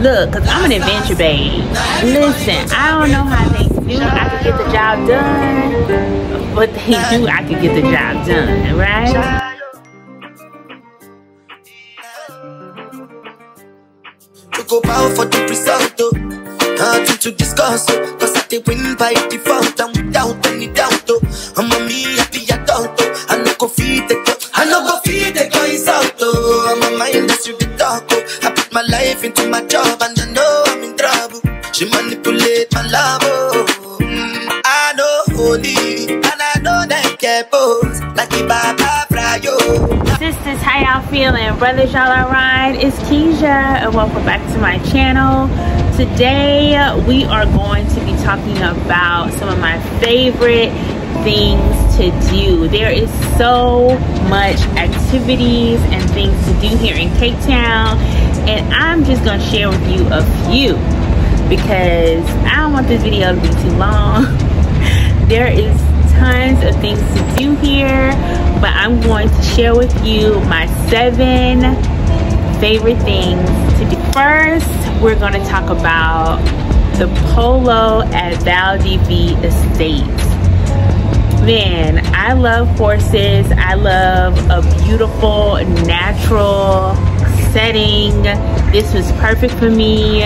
Look, cause I'm an adventure babe. Listen, I don't know how they do I could get the job done, but they do I could get the job done, right? Go bow for the result, nothing to discuss, cause I did win by default and without any doubt. I'm a me happy adult, I no go feed the guys out. I'm a mindless you the talk. I put my life into my job and I know I'm in trouble. She manipulate my love. I know holy and I know that get both like the Baba Frayo. Sisters, how y'all feeling? Brothers, y'all alright? It's Kezia and welcome back to my channel. Today we are going to be talking about some of my favorite things to do. There is so much activities and things to do here in Cape Town, and I'm just going to share with you a few because I don't want this video to be too long. There is tons of things to do here, but I'm going to share with you my 7 favorite things to do. First, we're going to talk about the Polo at Valdivia Estates. Man, I love horses. I love a beautiful natural setting. This was perfect for me.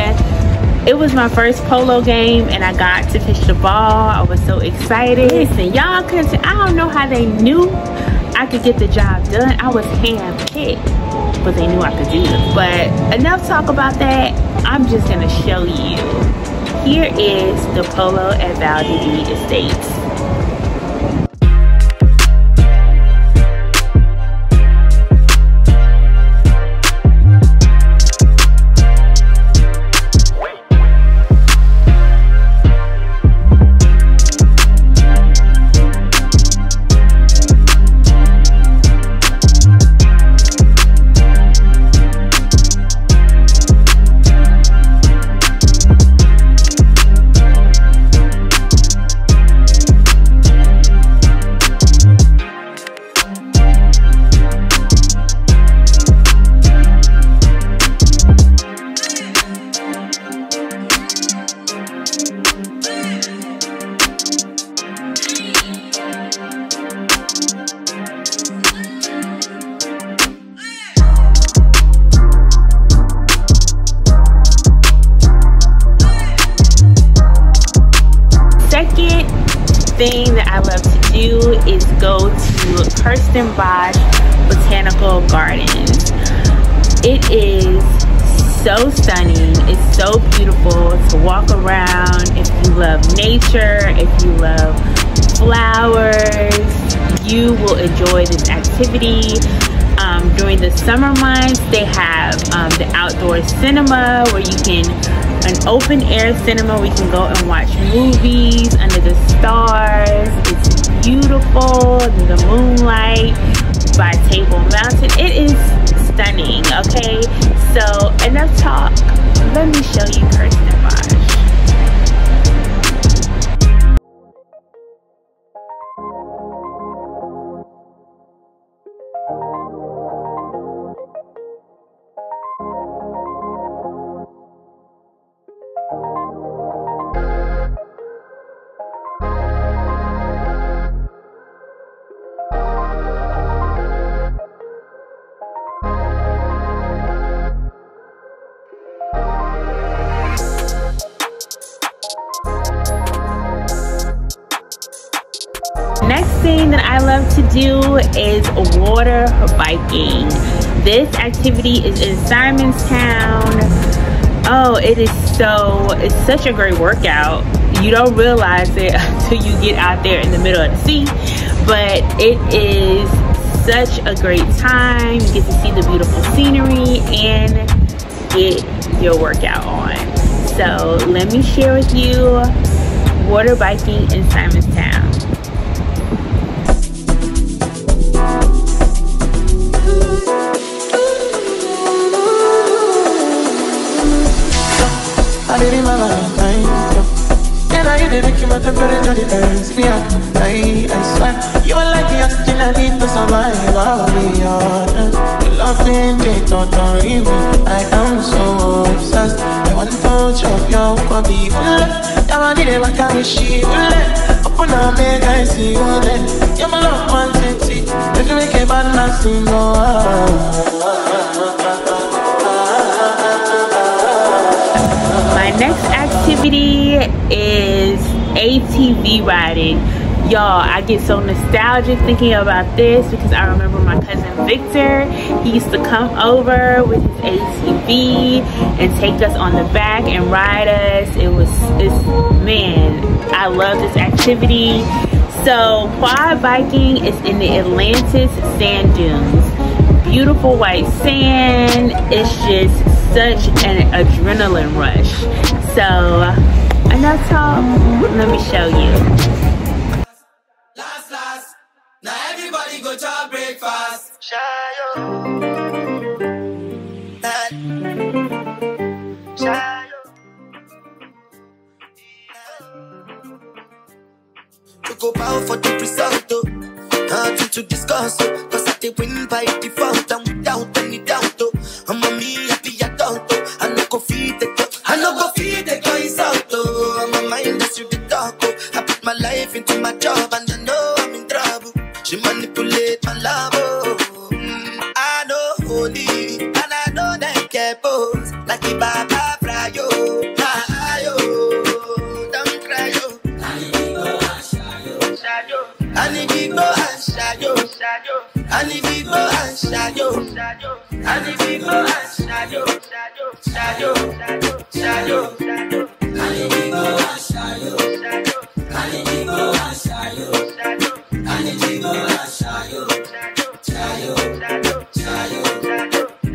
It was my first polo game and I got to pitch the ball. I was so excited. Listen, y'all couldn't, I don't know how they knew I could get the job done. I was handpicked, but they knew I could do it. But enough talk about that. I'm just gonna show you. Here is the Polo at Valdivia Estates. Thing that I love to do is go to Botanical Gardens. It is so stunning. It's so beautiful to walk around. If you love nature, if you love flowers, you will enjoy this activity. During the summer months, they have the outdoor cinema where you can, an open air cinema where you can go and watch movies under the stars. It's beautiful, the moonlight by Table Mountain. It is stunning, okay? So enough talk, let me show you Kirsten Bosch. Next thing that I love to do is water biking. This activity is in Simonstown. Oh, it's such a great workout. You don't realize it until you get out there in the middle of the sea, but it is such a great time. You get to see the beautiful scenery and get your workout on. So let me share with you water biking in Simonstown. I didn't my mind, and I didn't keep my temperature defense. Me, I swear, you are like the oxygen I need to survive. I'll be honest, loving me totally. I am so obsessed. be I need it, I can't wish you open up, make I see you you're my love, man, sexy. If you make a bad man sing, My next activity is ATV riding. Y'all, I get so nostalgic thinking about this because I remember my cousin Victor. He used to come over with his ATV and take us on the back and ride us. Man, I love this activity. So quad biking is in the Atlantis sand dunes. Beautiful white sand. It's just such an adrenaline rush. So enough talk, let me show you. Now everybody go to breakfast. Shayo. To go bow for the result, nothing to discuss, cause I did win by default, and without any doubt, I'm a me happy adult, I no go feed the girl, I no go feed the guys out, I'm a mind that's you the talk, I put my life into my job, and I know I'm in trouble. She manipulate my love, I know holy, and I know that get both. Like the Baba Frayo, don't cry, yo. I need to go and shadow. I need to go and shadow. I need to go and shadow. I need to go and shadow. I need to go and shadow. I need to go and shadow.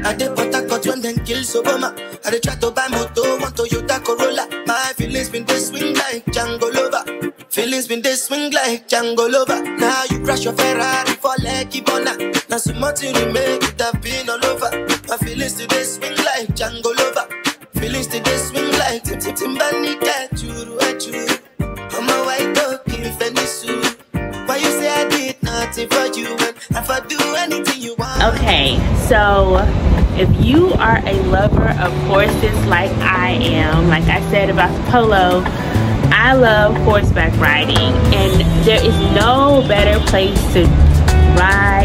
I did Botanical when then kill Obama. I did try to buy moto, want Toyota Corolla. My feelings been they swing like Django Lover. Feelings been they swing like Django Lover. Now you crash your Ferrari for Lucky Bona. Now so much you remake it have been all over. My feelings today swing like Django Lover. Feelings today swing like Timbani cat you at you. I'm a white dog in Fenisu. Why you say I did nothing for you and if I do anything you want? Okay, so if you are a lover of horses like I am, like I said about the Polo, I love horseback riding, and there is no better place to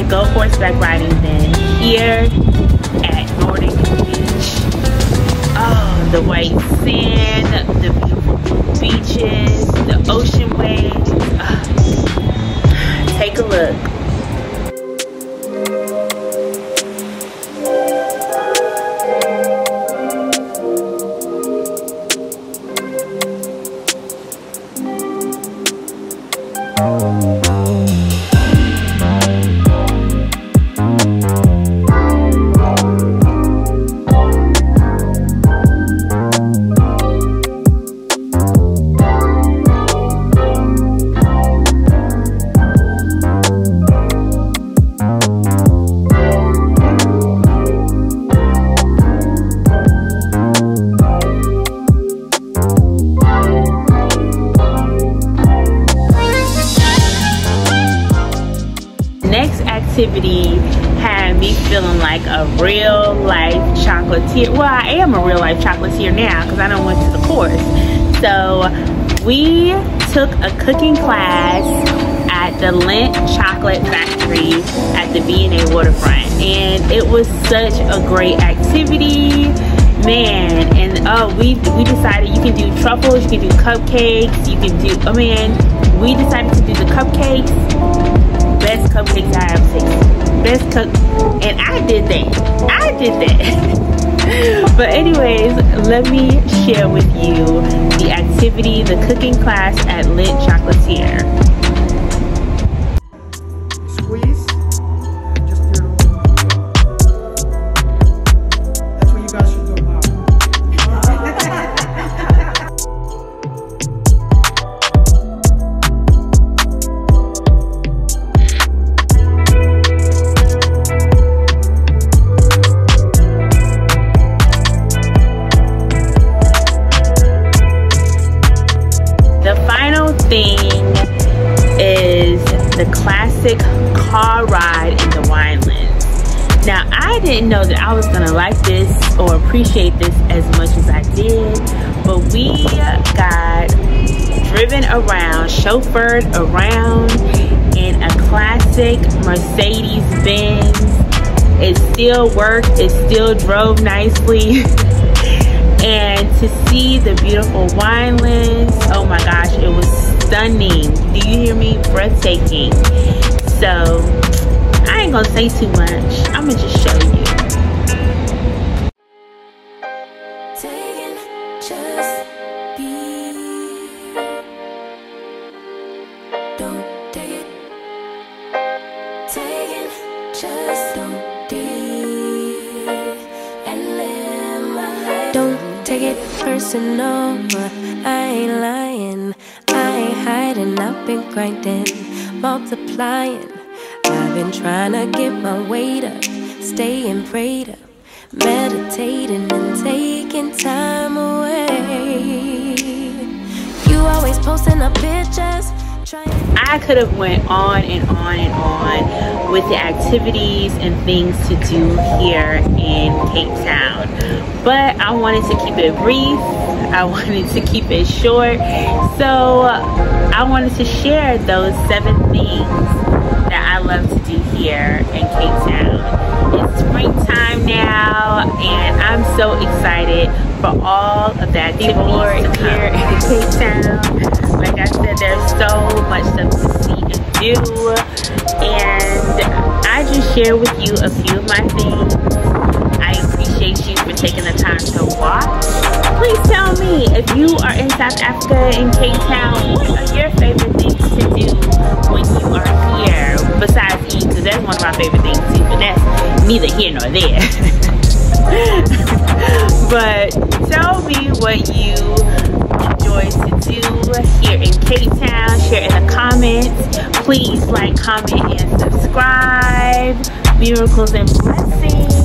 go horseback riding than here at Nordic Beach. Oh, the white sand, the beautiful beaches, the ocean waves. Take a look. Activity had me feeling like a real life chocolatier. Well, I am a real life chocolatier now because I done went to the course. So we took a cooking class at the Lint Chocolate Factory at the B&A Waterfront, and it was such a great activity, man. And we decided you can do truffles, you can do cupcakes, you can do, we decided to do the cupcakes. Best cupcakes I have seen. Best cook, and I did that. But anyways, let me share with you the activity, the cooking class at Lit Chocolatier. Squeeze. Just do it. That's what you guys should do. Is the classic car ride in the Winelands. Now, I didn't know that I was gonna like this or appreciate this as much as I did, but we got driven around, chauffeured around in a classic Mercedes-Benz. It still worked, it still drove nicely. And to see the beautiful winelands, oh my gosh, it was stunning. Do you hear me? Breathtaking. So I ain't gonna say too much, I'm gonna just show you. Take it personal, I ain't lying, I ain't hiding, I've been grinding, multiplying. I've been trying to get my weight up, staying prayed up, meditating and taking time away. You always posting up pictures. I could have went on and on and on with the activities and things to do here in Cape Town, but I wanted to keep it brief. I wanted to keep it short, so I wanted to share those 7 things that I love to do here in Cape Town. It's springtime now, and I'm so excited for all of the activities here in Cape Town. Like I said, there's so much stuff to see and do, and I just share with you a few of my things. I appreciate you for taking the time to watch. Please tell me, if you are in South Africa, in Cape Town, what are your favorite things to do when you are here? Besides eat, because that's one of my favorite things too, but that's neither here nor there. But tell me what you enjoy to do here in Cape Town. Share in the comments. Please like, comment, and subscribe. Miracles and blessings.